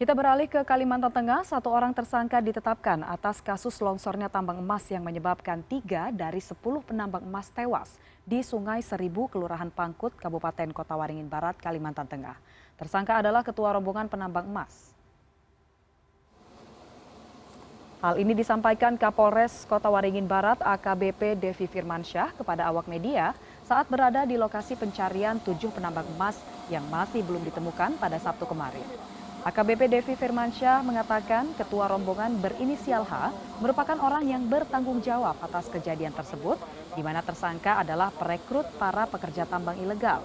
Kita beralih ke Kalimantan Tengah, satu orang tersangka ditetapkan atas kasus longsornya tambang emas yang menyebabkan 3 dari 10 penambang emas tewas di Sungai Seribu, Kelurahan Pangkut, Kabupaten Kota Waringin Barat, Kalimantan Tengah. Tersangka adalah ketua rombongan penambang emas. Hal ini disampaikan Kapolres Kota Waringin Barat AKBP Devi Firmansyah kepada awak media saat berada di lokasi pencarian 7 penambang emas yang masih belum ditemukan pada Sabtu kemarin. AKBP Devi Firmansyah mengatakan ketua rombongan berinisial H merupakan orang yang bertanggung jawab atas kejadian tersebut, di mana tersangka adalah perekrut para pekerja tambang ilegal.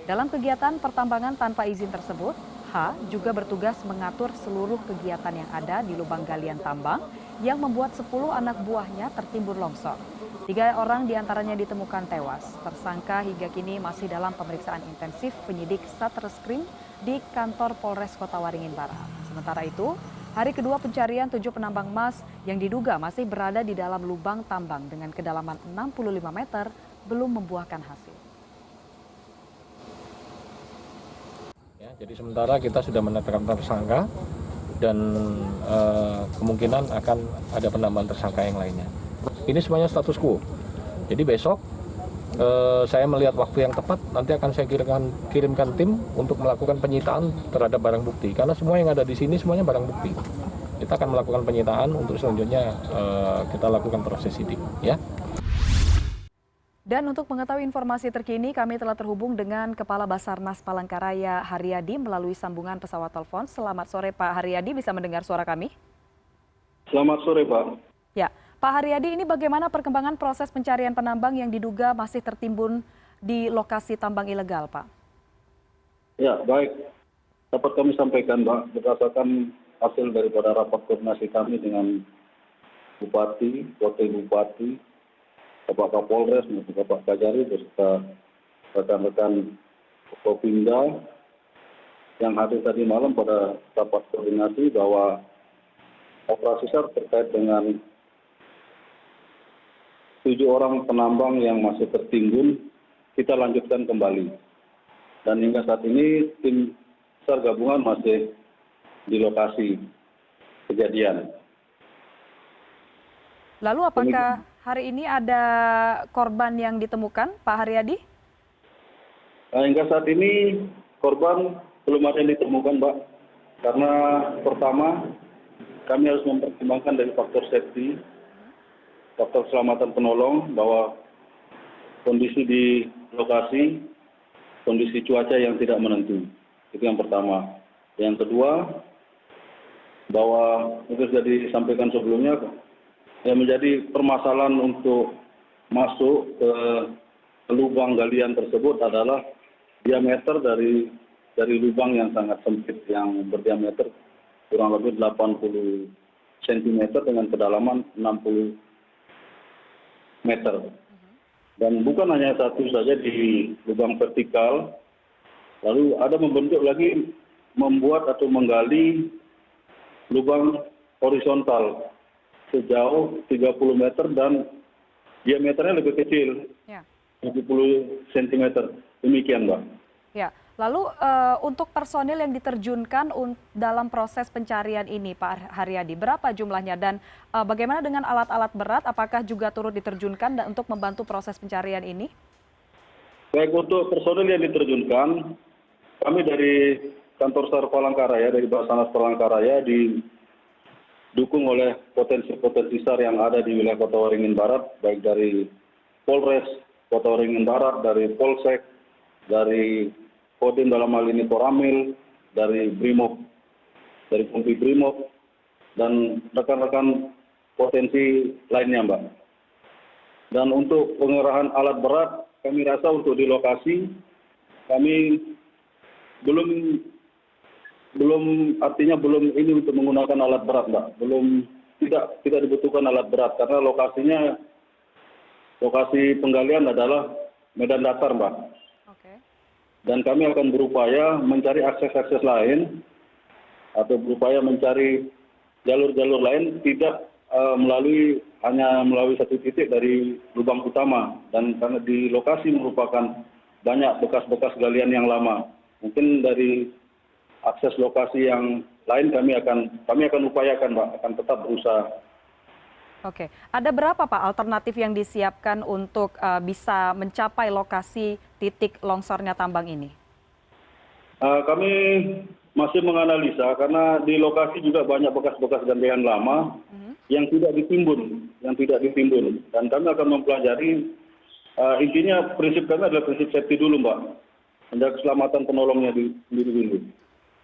Dalam kegiatan pertambangan tanpa izin tersebut, H juga bertugas mengatur seluruh kegiatan yang ada di lubang galian tambang yang membuat 10 anak buahnya tertimbun longsor. 3 orang diantaranya ditemukan tewas. Tersangka hingga kini masih dalam pemeriksaan intensif penyidik Satreskrim di kantor Polres Kota Waringin Barat. Sementara itu, hari kedua pencarian 7 penambang emas yang diduga masih berada di dalam lubang tambang dengan kedalaman 65 meter belum membuahkan hasil. Ya, jadi sementara kita sudah menetapkan tersangka dan kemungkinan akan ada penambahan tersangka yang lainnya. Ini semuanya status quo. Jadi besok saya melihat waktu yang tepat, nanti akan saya kirimkan tim untuk melakukan penyitaan terhadap barang bukti. Karena semua yang ada di sini semuanya barang bukti. Kita akan melakukan penyitaan untuk selanjutnya kita lakukan proses sidik. Ya. Dan untuk mengetahui informasi terkini, kami telah terhubung dengan Kepala Basarnas Palangkaraya Haryadi melalui sambungan pesawat telepon. Selamat sore Pak Haryadi, bisa mendengar suara kami? Selamat sore Pak. Ya, Pak Haryadi, ini bagaimana perkembangan proses pencarian penambang yang diduga masih tertimbun di lokasi tambang ilegal, Pak? Ya, baik. Dapat kami sampaikan, Pak, berdasarkan hasil daripada rapat koordinasi kami dengan Bupati, Wakil Bupati, Bapak Kapolres, Bapak Kajari, beserta rekan-rekan Kopimda yang hadir tadi malam pada rapat koordinasi bahwa operasi SAR terkait dengan 7 orang penambang yang masih tertimbun, kita lanjutkan kembali. Dan hingga saat ini tim SAR gabungan masih di lokasi kejadian. Lalu apakah hari ini ada korban yang ditemukan, Pak Haryadi? Hingga saat ini korban belum ada yang ditemukan, Mbak. Karena pertama, kami harus mempertimbangkan dari faktor safety, faktor keselamatan penolong, bahwa kondisi di lokasi, kondisi cuaca yang tidak menentu. Itu yang pertama. Yang kedua, bahwa itu sudah disampaikan sebelumnya, yang menjadi permasalahan untuk masuk ke lubang galian tersebut adalah diameter dari lubang yang sangat sempit, yang berdiameter kurang lebih 80 cm dengan kedalaman 60 meter. Dan bukan hanya satu saja di lubang vertikal, lalu ada membentuk lagi, membuat atau menggali lubang horizontal sejauh 30 meter dan diameternya lebih kecil, Ya. 70 cm. Demikian, Mbak. Ya, lalu untuk personil yang diterjunkan dalam proses pencarian ini, Pak Haryadi, berapa jumlahnya dan bagaimana dengan alat-alat berat? Apakah juga turut diterjunkan untuk membantu proses pencarian ini? Baik, untuk personil yang diterjunkan, kami dari kantor SAR Palangkaraya, dari Basarnas Palangkaraya didukung oleh potensi-potensi SAR yang ada di wilayah Kota Waringin Barat, baik dari Polres Kota Waringin Barat, dari Polsek, dari Kodim dalam hal ini Koramil, dari Brimob, dari Kompi Brimob, dan rekan-rekan potensi lainnya, Mbak. Dan untuk pengerahan alat berat, kami rasa untuk di lokasi, kami belum ini untuk menggunakan alat berat, Mbak. Tidak dibutuhkan alat berat, karena lokasi penggalian adalah medan datar, Mbak. Oke. Dan kami akan berupaya mencari akses-akses lain atau berupaya mencari jalur-jalur lain, tidak hanya melalui satu titik dari lubang utama. Dan karena di lokasi merupakan banyak bekas-bekas galian yang lama. Mungkin dari akses lokasi yang lain kami akan upayakan, Mbak, akan tetap berusaha. Oke, ada berapa Pak alternatif yang disiapkan untuk bisa mencapai lokasi titik longsornya tambang ini? Kami masih menganalisa karena di lokasi juga banyak bekas-bekas galian lama yang tidak ditimbun, dan kami akan mempelajari. Intinya prinsip kami adalah prinsip safety dulu, Mbak, menjaga keselamatan penolongnya sendiri dulu.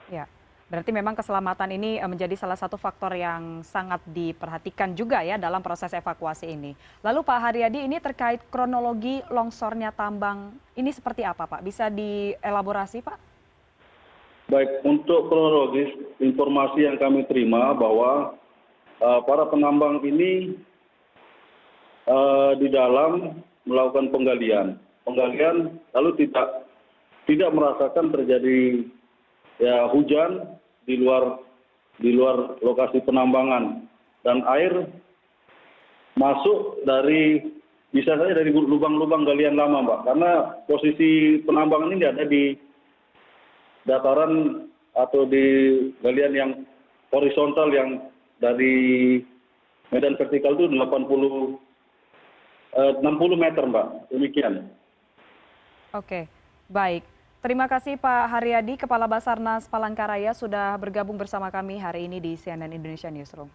Ya, berarti memang keselamatan ini menjadi salah satu faktor yang sangat diperhatikan juga ya dalam proses evakuasi ini. Lalu Pak Haryadi, ini terkait kronologi longsornya tambang ini seperti apa Pak? Bisa dielaborasi Pak? Baik, untuk kronologis informasi yang kami terima bahwa para penambang ini di dalam melakukan penggalian lalu tidak merasakan terjadi ya hujan di luar lokasi penambangan, dan air masuk bisa saja dari lubang-lubang galian lama, Mbak, karena posisi penambangan ini ada di dataran atau di galian yang horizontal yang dari medan vertikal itu 60 meter, Mbak. Demikian. Oke, baik. Terima kasih Pak Haryadi, Kepala Basarnas Palangkaraya sudah bergabung bersama kami hari ini di CNN Indonesia Newsroom.